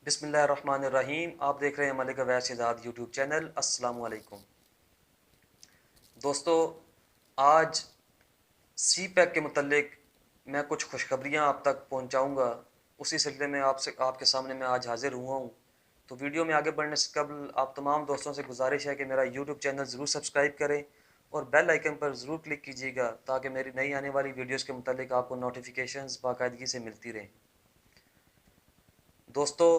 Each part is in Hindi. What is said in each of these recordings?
बिस्मिल्लाहिर्रहमानिर्रहीम। आप देख रहे हैं मलिक अवैस शहजाद यूट्यूब चैनल। अस्सलाम वालेकुम दोस्तों, आज सी पैक के मुतल्लिक मैं कुछ खुशखबरियाँ आप तक पहुँचाऊँगा। उसी सिलसिले में आपसे आपके सामने मैं आज हाजिर हुआ हूँ। तो वीडियो में आगे बढ़ने से कबल आप तमाम दोस्तों से गुजारिश है कि मेरा यूट्यूब चैनल ज़रूर सब्सक्राइब करें और बेल आइकन पर ज़रूर क्लिक कीजिएगा ताकि मेरी नई आने वाली वीडियोज़ के मुतल्लिक आपको नोटिफिकेशंस बाकायदगी से मिलती रहें। दोस्तों,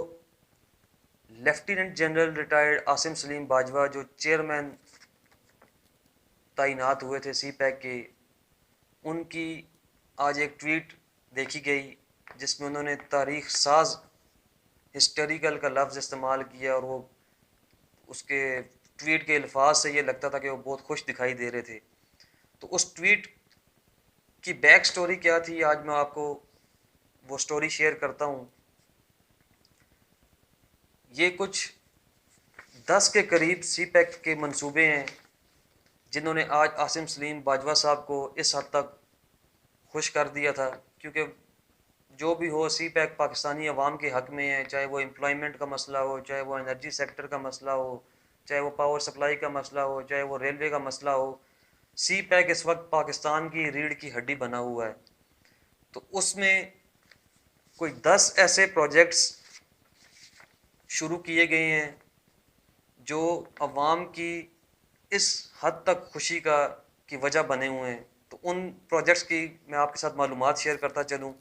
lieutenant general retired Asim Salim Bajwa जो चेयरमैन तैनात हुए थे सी पैक के, उनकी आज एक ट्वीट देखी गई जिसमें उन्होंने तारीख साज हिस्टोरिकल का लफ्ज़ इस्तेमाल किया और वो उसके ट्वीट के अल्फाज से ये लगता था कि वो बहुत खुश दिखाई दे रहे थे। तो उस ट्वीट की बैक स्टोरी क्या थी, आज मैं आपको वो स्टोरी शेयर करता हूँ। ये कुछ 10 के करीब सी पैक के मंसूबे हैं जिन्होंने आज आसिम सलीम बाजवा साहब को इस हद तक खुश कर दिया था, क्योंकि जो भी हो सी पैक पाकिस्तानी अवाम के हक़ में है। चाहे वो एम्प्लॉयमेंट का मसला हो, चाहे वो एनर्जी सेक्टर का मसला हो, चाहे वो पावर सप्लाई का मसला हो, चाहे वो रेलवे का मसला हो, सी पैक इस वक्त पाकिस्तान की रीढ़ की हड्डी बना हुआ है। तो उसमें कोई 10 ऐसे प्रोजेक्ट्स शुरू किए गए हैं जो अवाम की इस हद तक खुशी की वजह बने हुए हैं। तो उन प्रोजेक्ट्स की मैं आपके साथ मालूमात शेयर करता चलूँ।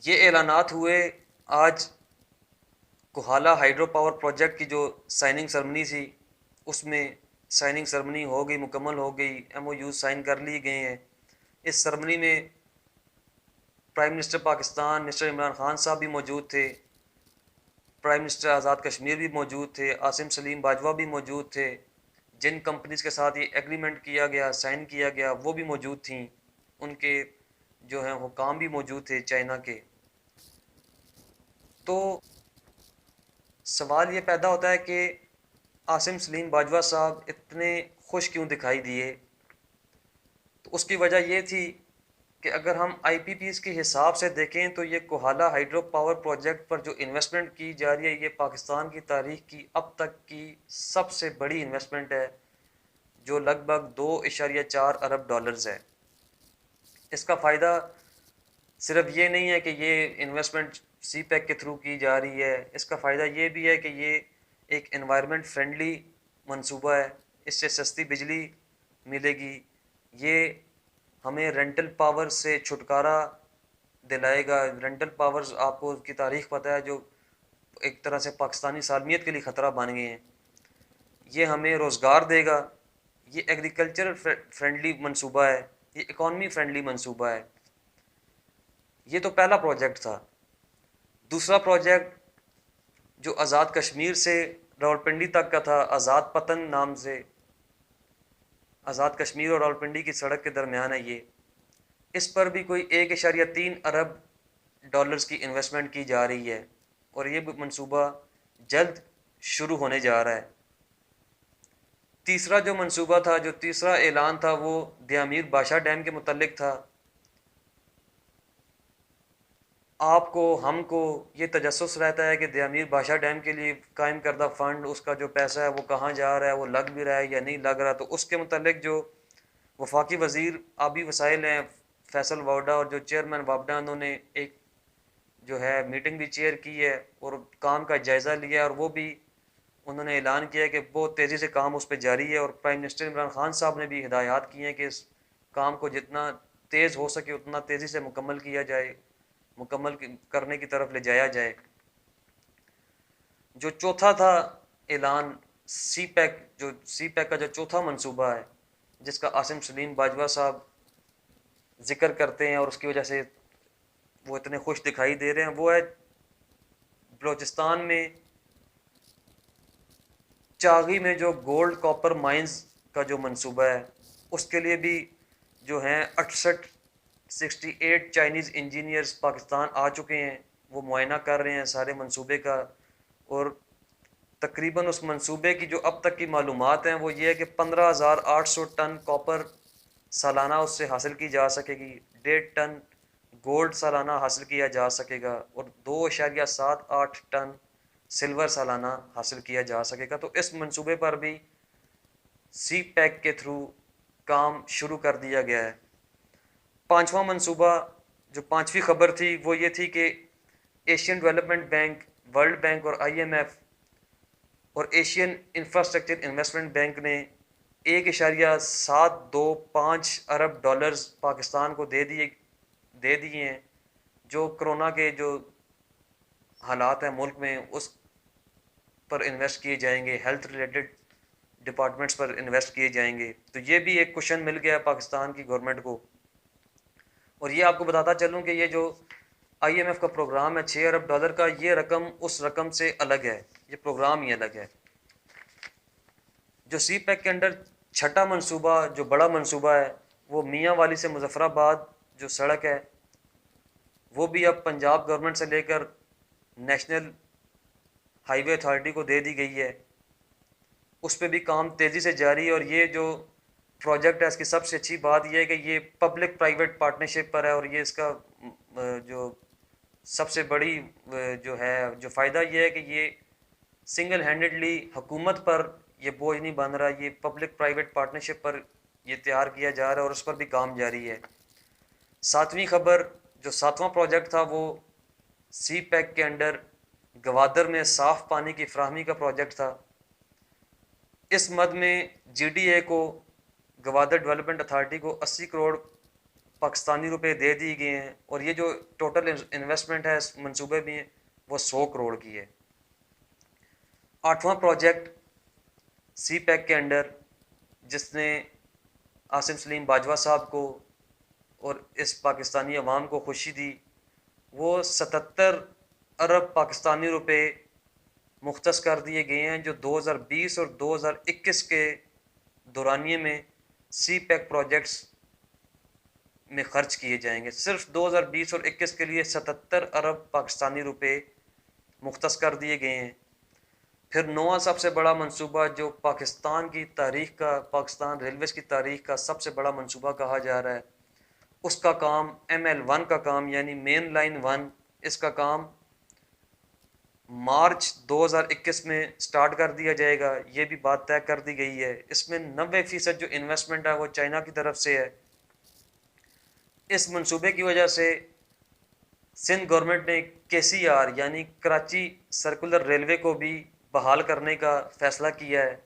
ये ऐलानात हुए आज कोहाला हाइड्रो पावर प्रोजेक्ट की जो साइनिंग सेरेमनी थी, उसमें साइनिंग सेरेमनी हो गई, मुकम्मल हो गई, MOU साइन कर लिए गए हैं। इस सेरेमनी में prime minister Pakistan mister Imran Khan साहब भी मौजूद थे, प्राइम मिनिस्टर आज़ाद कश्मीर भी मौजूद थे, आसिम सलीम बाजवा भी मौजूद थे। जिन कंपनीज़ के साथ ये एग्रीमेंट किया गया, साइन किया गया, वो भी मौजूद थीं। उनके जो हैं हुकाम भी मौजूद थे चाइना के। तो सवाल ये पैदा होता है कि आसिम सलीम बाजवा साहब इतने खुश क्यों दिखाई दिए। तो उसकी वजह ये थी कि अगर हम IPPs के हिसाब से देखें तो ये कोहाला हाइड्रो पावर प्रोजेक्ट पर जो इन्वेस्टमेंट की जा रही है, ये पाकिस्तान की तारीख की अब तक की सबसे बड़ी इन्वेस्टमेंट है, जो लगभग 2.4 अरब डॉलर्स है। इसका फ़ायदा सिर्फ ये नहीं है कि ये इन्वेस्टमेंट सी पैक के थ्रू की जा रही है, इसका फ़ायदा ये भी है कि ये एक एनवायरनमेंट फ्रेंडली मंसूबा है। इससे सस्ती बिजली मिलेगी, ये हमें रेंटल पावर से छुटकारा दिलाएगा। रेंटल पावर्स आपको की तारीख पता है, जो एक तरह से पाकिस्तानी सालमियत के लिए ख़तरा बन गए हैं। ये हमें रोज़गार देगा, ये एग्रीकल्चर फ्रेंडली मंसूबा है, ये इकॉनमी फ्रेंडली मंसूबा है। ये तो पहला प्रोजेक्ट था। दूसरा प्रोजेक्ट जो आज़ाद कश्मीर से रावलपिंडी तक का था, आज़ाद पतन नाम से, आज़ाद कश्मीर और रावलपिंडी की सड़क के दरमियान है ये। इस पर भी कोई 1.3 अरब डॉलर्स की इन्वेस्टमेंट की जा रही है और ये मंसूबा जल्द शुरू होने जा रहा है। तीसरा जो मंसूबा था, जो तीसरा ऐलान था, वो दयामीर बादशाह डैम के मुतल्लिक था। आपको हमको ये तजस्सुस रहता है कि दयामीर बादशाह डैम के लिए कायम करदा फ़ंड, उसका जो पैसा है वो कहाँ जा रहा है, वो लग भी रहा है या नहीं लग रहा। तो उसके मुतल्लिक जो वफाकी वज़ीर आबी वसाइल हैं फैसल वावडा, और जो चेयरमैन वावडा, उन्होंने एक जो है मीटिंग भी चेयर की है और काम का जायज़ा लिया, और वो भी उन्होंने ऐलान किया है कि बहुत तेज़ी से काम उस पर जारी है। और प्राइम मिनिस्टर इमरान खान साहब ने भी हिदायत की हैं कि इस काम को जितना तेज़ हो सके उतना तेज़ी से मुकम्मल किया जाए, मुकम्मल करने की तरफ ले जाया जाए। जो चौथा था ऐलान, सी पैक का जो चौथा मंसूबा है, जिसका आसिम सलीम बाजवा साहब जिक्र करते हैं और उसकी वजह से वो इतने खुश दिखाई दे रहे हैं, वो है बलूचिस्तान में चागी में जो गोल्ड कॉपर माइंस का जो मंसूबा है, उसके लिए भी जो हैं 68 चाइनीज़ इंजीनियर्स पाकिस्तान आ चुके हैं। वो मुआयना कर रहे हैं सारे मंसूबे का, और तकरीबन उस मंसूबे की जो अब तक की मालूमात हैं वो ये है कि 15,800 टन कॉपर सालाना उससे हासिल की जा सकेगी, 1.5 टन गोल्ड सालाना हासिल किया जा सकेगा और 2.78 टन सिल्वर सालाना हासिल किया जा सकेगा। तो इस मंसूबे पर भी सी पैक के थ्रू काम शुरू कर दिया गया है। पांचवा मंसूबा, जो पांचवी खबर थी, वो ये थी कि Asian development bank, world bank और IMF और एशियन इंफ्रास्ट्रक्चर इन्वेस्टमेंट बैंक ने 1.725 अरब डॉलर्स पाकिस्तान को दे दिए हैं, जो कोरोना के जो हालात हैं मुल्क में उस पर इन्वेस्ट किए जाएंगे, हेल्थ रिलेटेड डिपार्टमेंट्स पर इन्वेस्ट किए जाएंगे। तो ये भी एक कुशन मिल गया पाकिस्तान की गवर्नमेंट को। और ये आपको बताता चलूँ कि ये जो IMF का प्रोग्राम है 6 अरब डॉलर का, ये रकम उस रकम से अलग है, ये प्रोग्राम ही अलग है। जो सी पैक के अंडर छठा मंसूबा, जो बड़ा मंसूबा है, वो मियाँ वाली से मुजफ्फराबाद जो सड़क है, वो भी अब पंजाब गवर्नमेंट से लेकर नेशनल हाईवे अथॉरिटी को दे दी गई है। उस पर भी काम तेज़ी से जारी है। और ये जो प्रोजेक्ट है, इसकी सबसे अच्छी बात यह है कि ये पब्लिक प्राइवेट पार्टनरशिप पर है। और ये इसका जो सबसे बड़ी जो है जो फ़ायदा ये है कि ये सिंगल हैंडेडली हुकूमत पर ये बोझ नहीं बन रहा, ये पब्लिक प्राइवेट पार्टनरशिप पर ये तैयार किया जा रहा है और उस पर भी काम जारी है। सातवीं खबर, जो सातवां प्रोजेक्ट था, वो सी पैक के अंडर गवादर में साफ़ पानी की फ्राहमी का प्रोजेक्ट था। इस मद में GDA को, गवादर डेवलपमेंट अथॉरिटी को 80 करोड़ पाकिस्तानी रुपए दे दिए गए हैं। और ये जो टोटल इन्वेस्टमेंट है इस मंसूबे में, वो 100 करोड़ की है। आठवां प्रोजेक्ट सी पैक के अंडर, जिसने आसिम सलीम बाजवा साहब को और इस पाकिस्तानी अवाम को खुशी दी, वो 77 अरब पाकिस्तानी रुपए मुख्तस कर दिए गए हैं, जो 2020 और 2021 के दौरानिए में सी पैक प्रोजेक्ट्स में खर्च किए जाएंगे। सिर्फ 2020 और 21 के लिए 77 अरब पाकिस्तानी रुपए मुख्तस कर दिए गए हैं। फिर नौवां सबसे बड़ा मंसूबा, जो पाकिस्तान की तारीख का, पाकिस्तान रेलवेज़ की तारीख का सबसे बड़ा मंसूबा कहा जा रहा है, उसका काम ML1 का काम, यानी मेन लाइन 1, इसका काम मार्च 2021 में स्टार्ट कर दिया जाएगा। ये भी बात तय कर दी गई है। इसमें 90% जो इन्वेस्टमेंट है वो चाइना की तरफ से है। इस मंसूबे की वजह से सिंध गवर्नमेंट ने KCR यानी कराची सर्कुलर रेलवे को भी बहाल करने का फ़ैसला किया है।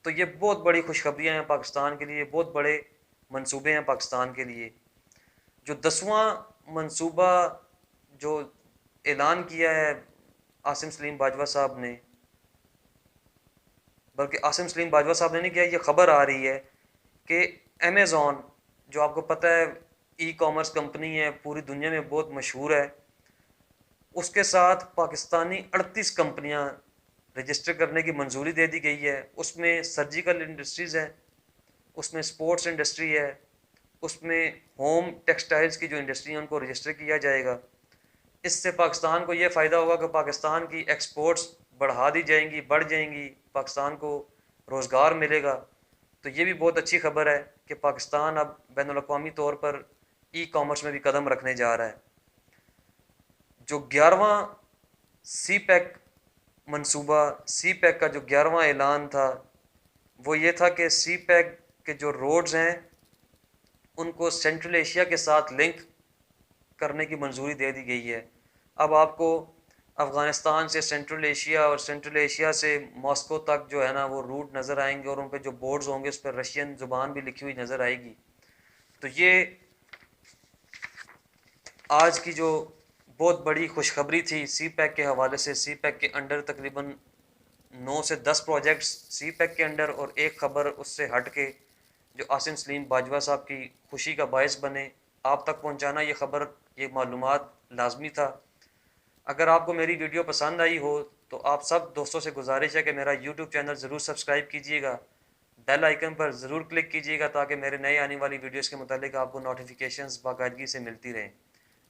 तो ये बहुत बड़ी खुशखबरियाँ हैं पाकिस्तान के लिए, बहुत बड़े मंसूबे हैं पाकिस्तान के लिए। जो 10वां मंसूबा जो ऐलान किया है आसिम सलीम बाजवा साहब ने, बल्कि आसिम सलीम बाजवा साहब ने नहीं किया, ये खबर आ रही है कि अमेज़ॉन, जो आपको पता है ई-कॉमर्स कंपनी है, पूरी दुनिया में बहुत मशहूर है, उसके साथ पाकिस्तानी 38 कंपनियां रजिस्टर करने की मंजूरी दे दी गई है। उसमें सर्जिकल इंडस्ट्रीज़ है, उसमें स्पोर्ट्स इंडस्ट्री है, उसमें होम टेक्सटाइल्स की जो इंडस्ट्री है उनको रजिस्टर किया जाएगा। इससे पाकिस्तान को ये फ़ायदा होगा कि पाकिस्तान की एक्सपोर्ट्स बढ़ा दी जाएंगी, बढ़ जाएंगी, पाकिस्तान को रोज़गार मिलेगा। तो ये भी बहुत अच्छी खबर है कि पाकिस्तान अब बैनुल-अक़वामी तौर पर ई-कॉमर्स में भी कदम रखने जा रहा है। जो 11वां सी पैक मंसूबा, सी पैक का जो 11वां ऐलान था, वो ये था कि सी पैक के जो रोड्स हैं उनको सेंट्रल एशिया के साथ लिंक करने की मंजूरी दे दी गई है। अब आपको अफ़गानिस्तान से सेंट्रल एशिया और सेंट्रल एशिया से मॉस्को तक जो है ना वो रूट नज़र आएंगे और उन पर जो बोर्ड्स होंगे उस पर रशियन ज़ुबान भी लिखी हुई नज़र आएगी। तो ये आज की जो बहुत बड़ी खुशखबरी थी सी पैक के हवाले से। सी पैक के अंडर तकरीबन 9 से 10 प्रोजेक्ट्स सी पैक के अंडर और एक ख़बर उससे हट के जो आसिम सलीम बाजवा साहब की खुशी का बायस बने, आप तक पहुंचाना ये ख़बर, ये मालूमात लाजमी था। अगर आपको मेरी वीडियो पसंद आई हो तो आप सब दोस्तों से गुजारिश है कि मेरा यूट्यूब चैनल ज़रूर सब्सक्राइब कीजिएगा, बेल आइकन पर ज़रूर क्लिक कीजिएगा ताकि मेरे नए आने वाली वीडियोज़ के मुतालिक आपको नोटिफिकेशंस बाकायदगी से मिलती रहें।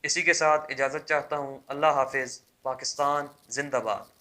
इसी के साथ इजाज़त चाहता हूँ। अल्लाह हाफिज़। पाकिस्तान जिंदाबाद।